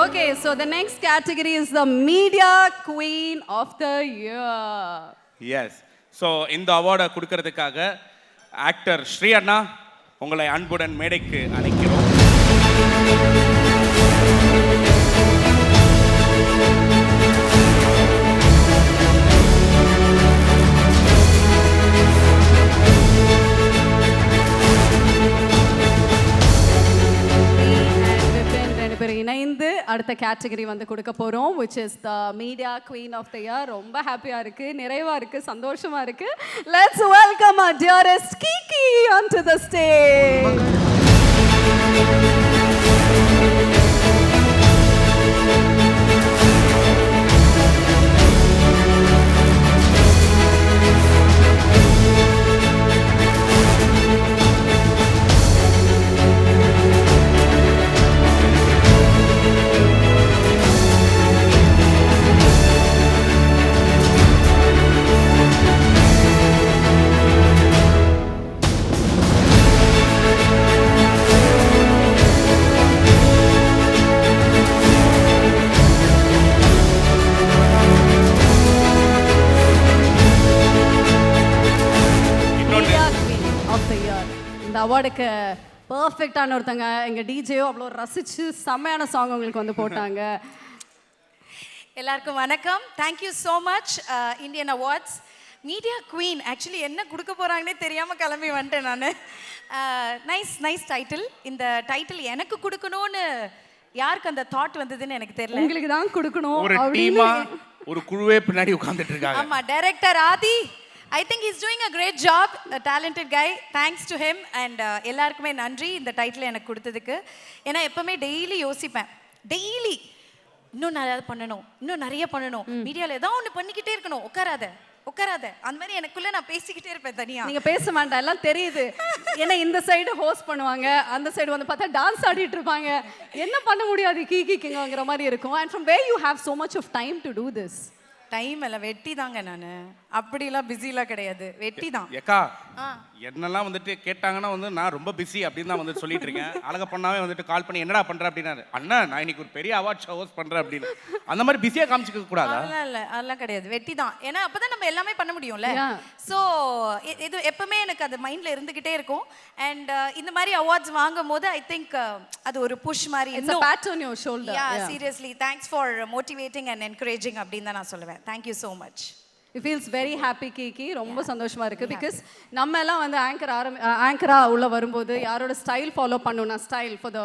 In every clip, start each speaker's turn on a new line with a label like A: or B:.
A: Okay, so the next category is the Media Queen of the Year.
B: Yes so இந்த அவார்டை கொடுக்கறதுக்காக actor Sri அண்ணா உங்களை அன்புடன் மேடைக்கு அழைக்கிறோம்.
A: இணைந்து அடுத்த கேட்டகரி வந்து கொடுக்க போறோம், which is the Media Queen of the Year. ரொம்ப ஹாப்பியா இருக்கு, நிறைவா இருக்கு, சந்தோஷமா இருக்கு. Let's welcome our dearest Kiki onto the stage. இந்த அவார்டுக்கு பர்ஃபெக்டான ஒருத்தங்க எங்கள் டிஜேயோ அவ்வளோ ரசித்து செம்மையான சாங் உங்களுக்கு வந்து போட்டாங்க.
C: எல்லாருக்கும் வணக்கம். Thank you so much Indian awards media queen. Actually என்ன கொடுக்க போகிறாங்கன்னே தெரியாமல் கிளம்பி வந்துட்டேன் நான். Nice title. இந்த டைட்டில் எனக்கு கொடுக்கணும்னு யாருக்கு அந்த தாட் வந்ததுன்னு எனக்கு தெரியல.
A: உங்களுக்கு தான் கொடுக்கணும்.
B: ஒரு டீமா ஒரு குழுவே பின்னாடி உட்கார்ந்துட்டு இருக்காங்க.
C: ஆமா, director Adhi, I think he's doing a great job, a talented guy. Thanks to him and எல்லாருக்குமே நன்றி இந்த டைட்டில் எனக்கு கொடுத்ததுக்கு. ஏன்னா எப்பவுமே டெய்லி யோசிப்பேன், டெய்லி இன்னும் நிறைய பண்ணணும், மீடியாவில் ஏதாவது ஒன்று பண்ணிக்கிட்டே இருக்கணும், உட்காராத அந்த மாதிரி எனக்குள்ள நான் பேசிக்கிட்டே இருப்பேன் தனியா.
A: நீங்க பேச மாட்டேன், எல்லாம் தெரியுது. ஏன்னா இந்த சைடு ஹோஸ்ட் பண்ணுவாங்க, அந்த சைடு வந்து பார்த்தா டான்ஸ் ஆடிட்டு இருப்பாங்க. என்ன பண்ண முடியாது கீக்கிங்கிற மாதிரி இருக்கும். And from where you have so much of time to do this?
C: Time இல்லை, வெட்டி தாங்க. நான் அப்படிலாம் பிஸிலாம் கிடையாது, வெட்டி தான்.
B: ஏக்கா என்னெல்லாம் வந்துட்டு கேட்டாங்கன்னா வந்து நான் ரொம்ப பிஸி அப்படின்னு தான் வந்து சொல்லிட்டு இருக்கேன். அழக பண்ணாவே வந்துட்டு கால் பண்ணி என்னடா பண்ற அப்படின்னாரு. அண்ணா நான் இன்னைக்கு ஒரு பெரிய அவார்ட் ஷோ ஹோஸ்ட் பண்றேன் அப்படின்னு. அந்த மாதிரி பிஸியா காமிச்சிக்க கூடாதா?
C: அதெல்லாம் கிடையாது, வெட்டி தான். ஏன்னா அப்பதான் நம்ம எல்லாமே பண்ண முடியும்ல. ஸோ இது எப்பவுமே எனக்கு அது மைண்ட்ல இருந்துகிட்டே இருக்கும். அண்ட் இந்த மாதிரி அவார்ட்ஸ் வாங்கும் போது ஐ திங்க் அது ஒரு புஷ் மாதிரி. Seriously thanks for motivating and encouraging அப்படின்னு தான் நான் சொல்லுவேன். Thank you so much.
A: It feels very happy Kiki. ரொம்ப சந்தோஷமா இருக்கு. பிகாஸ் நம்ம எல்லாம் வந்து ஆங்கரா உள்ள வரும்போது யாரோட ஸ்டைல் ஃபாலோ பண்ணணும்னா style for the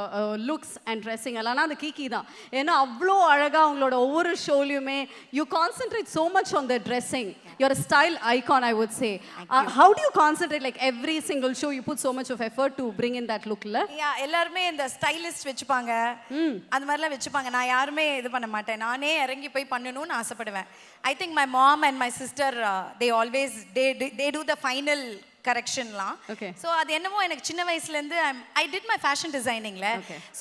A: looks and dressing எல்லாம் அந்த கீக்கி தான். ஏன்னா அவ்வளோ அழகாக உங்களோட ஒவ்வொரு ஷோலையுமே you concentrate so much on the dressing. You're a style icon, I would say. How do you concentrate, like every single show you put so much of effort to bring in that look?
C: எல்லாருமே இந்த stylist வச்சுப்பாங்க, அந்த மாதிரிலாம் வச்சுப்பாங்க. நான் யாருமே இது பண்ண மாட்டேன், நானே இறங்கி போய் பண்ணணும்னு ஆசைப்படுவேன். I think my mom and my sister they always they do the final கரெக்ஷன்லாம். ஸோ அது என்னமோ எனக்கு சின்ன வயசுலேருந்து ஐ டிட் மை ஃபேஷன் டிசைனிங்ல.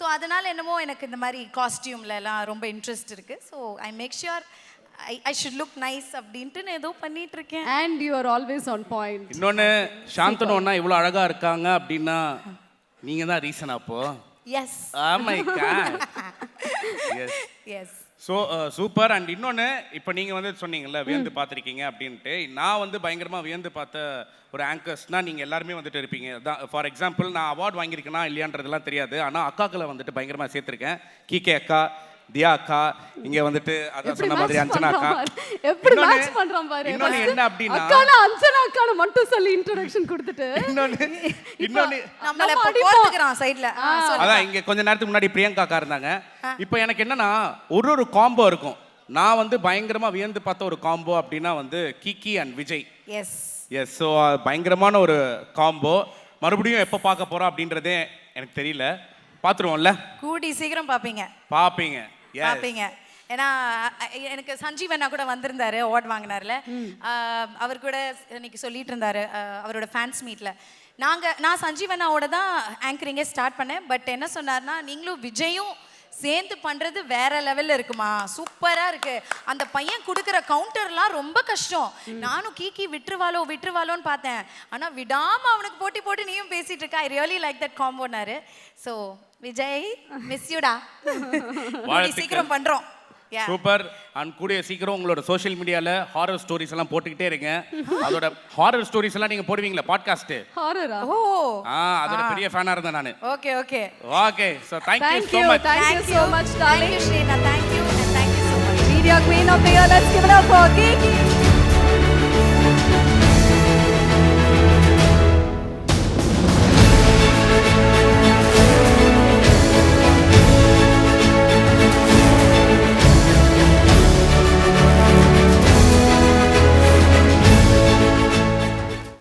C: ஸோ அதனால என்னமோ எனக்கு இந்த மாதிரி காஸ்டியூம்ல எல்லாம் ரொம்ப இன்ட்ரெஸ்ட் இருக்கு. So I make sure I should look nice அப்படின்ட்டு நான் ஏதோ பண்ணிட்டு இருக்கேன்.
A: And you are always on point.
B: இன்னொன்னு சாந்தனு அண்ணா இவ்வளோ அழகா இருக்காங்க அப்படின்னா நீங்க தான் ரீசன் அப்போ.
C: Yes.
B: Oh my god.
C: Yes.
B: So super. And இன்னொன்று இப்போ நீங்கள் வந்து சொன்னீங்கல்ல வியந்து பார்த்துருக்கீங்க அப்படின்ட்டு, நான் வந்து பயங்கரமாக வியந்து பார்த்த ஒரு ஆங்கர்ஸ்னால் நீங்கள் எல்லாருமே வந்துட்டு இருப்பீங்க. தான் ஃபார் எக்ஸாம்பிள் நான் அவார்ட் வாங்கியிருக்கேனா இல்லையான்றதுலாம் தெரியாது, ஆனால் அக்காக்களை வந்துட்டு பயங்கரமாக சேர்த்துருக்கேன். கீகே அக்கா, தியா அக்கா, இங்க வந்துட்டு அதான் சொன்ன மாதிரி அஞ்சனா அக்கா.
A: எப்படி மேட்ச் பண்றோம் பாரு.
B: இன்னொன்னு என்ன அப்படினா
A: அக்கானா அஞ்சனா அக்கான மட்டும் சொல்லி இன்ட்ரோடக்ஷன் கொடுத்துட்டு
C: இன்னொன்னு நம்மள போட்டுக்கறான் சைடுல.
B: அதான் இங்க கொஞ்ச நேரத்துக்கு முன்னாடி பிரியங்கா அக்கா இருந்தாங்க. இப்போ எனக்கு என்னன்னா ஒரு காம்போ இருக்கும். நான் வந்து பயங்கரமா வியந்து பார்த்த ஒரு காம்போ அப்படினா வந்து கிக்கி அண்ட் விஜய். எஸ் சோ பயங்கரமான ஒரு காம்போ. மறுபடியும் எப்போ பார்க்க போறோம் அப்படின்றதே எனக்கு தெரியல. பாத்துருவோம்ல, கூடி
C: சீக்கிரம் பாப்பீங்க. ஏன்னா எனக்கு சஞ்சீவனா கூட வந்திருந்தாரு, அவார்ட் வாங்கினார்ல. அவர் கூட இன்னைக்கு சொல்லிட்டு இருந்தாரு அவரோட ஃபேன்ஸ் மீட்ல. நான் சஞ்சீவனாவோட தான் ஆங்கரிங்கே ஸ்டார்ட் பண்ணேன். பட் என்ன சொன்னார்னா, நீங்களும் விஜயும் சேர்ந்து பண்றது வேற லெவல்ல இருக்குமா, சூப்பரா இருக்கு. அந்த பையன் கொடுக்குற கவுண்டர்லாம் ரொம்ப கஷ்டம். நானும் கீக்கி விட்டுருவாளோன்னு பார்த்தேன். ஆனா விடாம அவனுக்கு போட்டி நீயும் பேசிட்டு இருக்க. ஐ ரியலி லைக் தட் காம்போனாரு. ஸோ விஜய் மிஸ் யூடா
B: வாழ்த்துக்கள்.
C: சீக்கிரம் பண்றோம் Yeah.
B: சூப்பர். அண்ட் கூடிய சீக்கிரம் உங்களோட சோஷியல் மீடியால ஹாரர் ஸ்டோரிஸ் எல்லாம் போட்டுக்கிட்டே இருங்க. அதோட ஹாரர் ஸ்டோரிஸ் எல்லாம் நீங்க போடுவீங்களா பாட்காஸ்ட்?
A: ஹாரரா?
C: ஓ
B: அதோட பெரிய ஃபேனா இருந்தேன் நானு.
C: Okay okay
B: okay so thank you so much.
A: Thank you so much, darling.
C: Thank you Shrina, thank you and thank you so much.
A: Media Queen of the Year, let's give it up for Kiki.